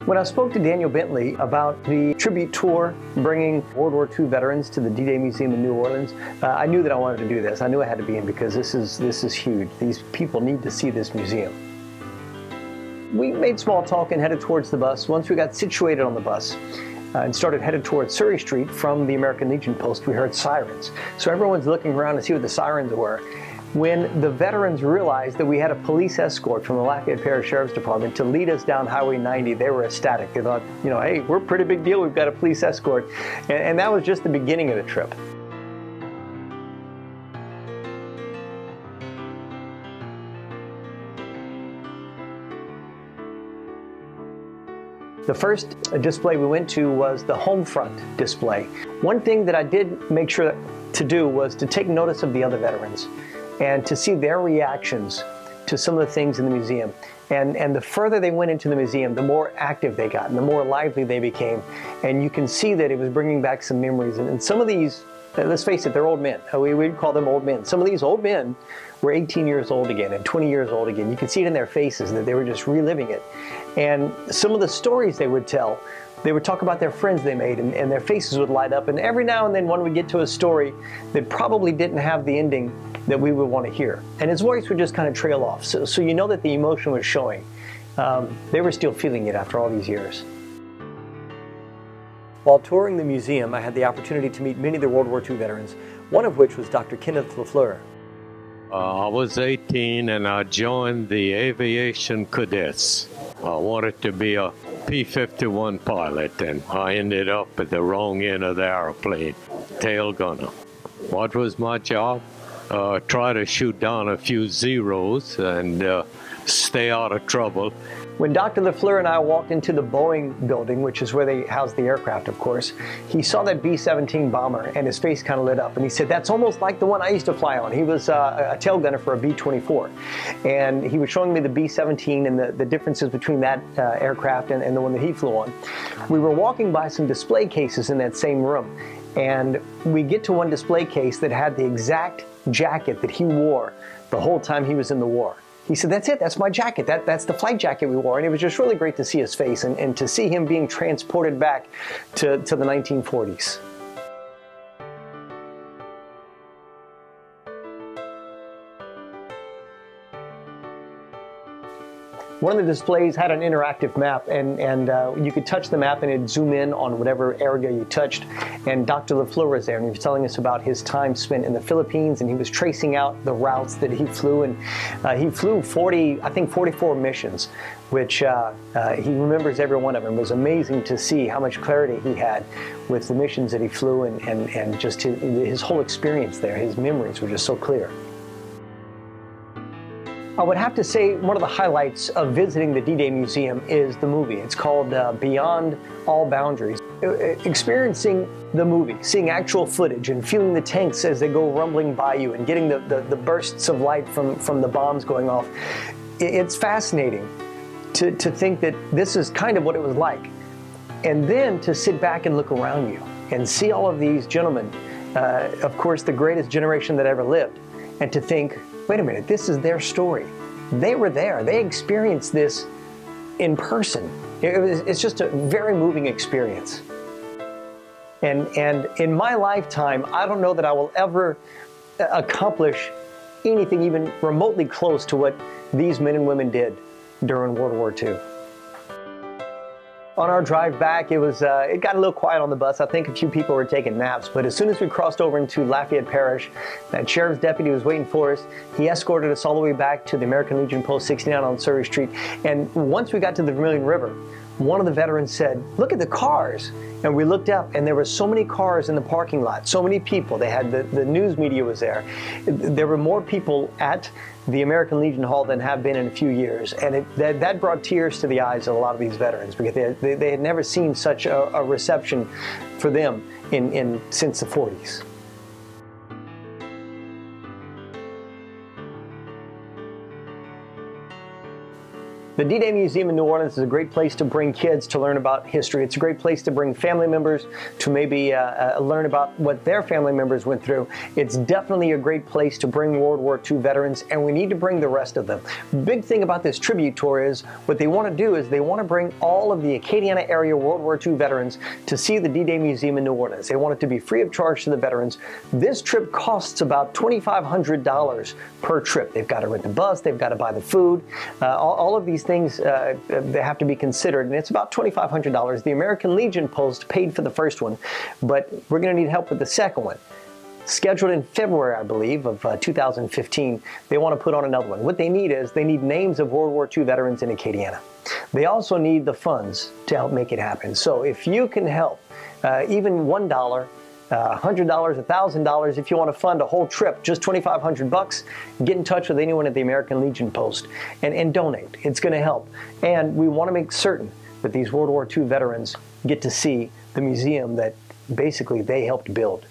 When I spoke to Daniel Bentley about the tribute tour bringing World War II veterans to the DDay Museum in New Orleans, I knew that I wanted to do this. I knew I had to be in because this is huge. These people need to see this museum. We made small talk and headed towards the bus. Once we got situated on the bus and started headed towards Surrey Street from the American Legion post, we heard sirens. So everyone's looking around to see what the sirens were. When the veterans realized that we had a police escort from the Lafayette Parish Sheriff's Department to lead us down Highway 90, they were ecstatic. They thought, you know, hey, we're a pretty big deal. We've got a police escort. And that was just the beginning of the trip. The first display we went to was the home front display. One thing that I did make sure to do was to take notice of the other veterans and to see their reactions to some of the things in the museum. And the further they went into the museum, the more active they got and the more lively they became. And you can see that it was bringing back some memories. And some of these, let's face it, they're old men. We'd call them old men. Some of these old men were 18 years old again and 20 years old again. You could see it in their faces that they were just reliving it. And some of the stories they would tell, they would talk about their friends they made, and their faces would light up. And every now and then one would get to a story that probably didn't have the ending that we would want to hear. And his voice would just kind of trail off. So you know that the emotion was showing. They were still feeling it after all these years. While touring the museum, I had the opportunity to meet many of the World War II veterans, one of which was Dr. Kenneth Lafleur. I was 18 and I joined the aviation cadets. I wanted to be a P-51 pilot, and I ended up at the wrong end of the airplane, tail gunner. What was my job? Try to shoot down a few zeros and stay out of trouble. When Dr. Lafleur and I walked into the Boeing building, which is where they house the aircraft, of course, he saw that B-17 bomber and his face kind of lit up. And he said, that's almost like the one I used to fly on. He was a tail gunner for a B-24. And he was showing me the B-17 and the differences between that aircraft and the one that he flew on. We were walking by some display cases in that same room. And we get to one display case that had the exact jacket that he wore the whole time he was in the war. He said, that's it, that's my jacket, that's the flight jacket we wore. And it was just really great to see his face and to see him being transported back to the 1940s. One of the displays had an interactive map, and you could touch the map and it'd zoom in on whatever area you touched. And Dr. Lafleur was there, and he was telling us about his time spent in the Philippines, and he was tracing out the routes that he flew. And he flew 44 missions, which he remembers every one of them. It was amazing to see how much clarity he had with the missions that he flew, and just his whole experience there. His memories were just so clear. I would have to say one of the highlights of visiting the DDay Museum is the movie. It's called Beyond All Boundaries. Experiencing the movie, seeing actual footage and feeling the tanks as they go rumbling by you and getting the bursts of light from the bombs going off, it's fascinating to think that this is kind of what it was like. And then to sit back and look around you and see all of these gentlemen, of course the greatest generation that ever lived, and to think, wait a minute, this is their story. They were there. They experienced this in person. It's just a very moving experience. And in my lifetime, I don't know that I will ever accomplish anything even remotely close to what these men and women did during World War II. On our drive back, it got a little quiet on the bus. I think a few people were taking naps, but as soon as we crossed over into Lafayette Parish, that sheriff's deputy was waiting for us. He escorted us all the way back to the American Legion Post 69 on Surrey Street. And once we got to the Vermilion River, one of the veterans said, look at the cars. And we looked up, and there were so many cars in the parking lot, so many people. They had the news media was there. There were more people at the American Legion Hall than have been in a few years. And that brought tears to the eyes of a lot of these veterans, because they had never seen such a reception for them since the 40s. The DDay Museum in New Orleans is a great place to bring kids to learn about history. It's a great place to bring family members to maybe learn about what their family members went through. It's definitely a great place to bring World War II veterans, and we need to bring the rest of them. Big thing about this tribute tour is what they want to do is they want to bring all of the Acadiana area World War II veterans to see the DDay Museum in New Orleans. They want it to be free of charge to the veterans. This trip costs about $2,500 per trip. They've got to rent the bus, they've got to buy the food, all of these things they have to be considered, and it's about $2,500. The American Legion Post paid for the first one, but we're going to need help with the second one. Scheduled in February, I believe, of 2015, they want to put on another one. What they need is they need names of World War II veterans in Acadiana. They also need the funds to help make it happen. So if you can help, even $1, $100, $1,000, if you want to fund a whole trip, just $2,500, get in touch with anyone at the American Legion Post and donate. It's going to help. And we want to make certain that these World War II veterans get to see the museum that basically they helped build.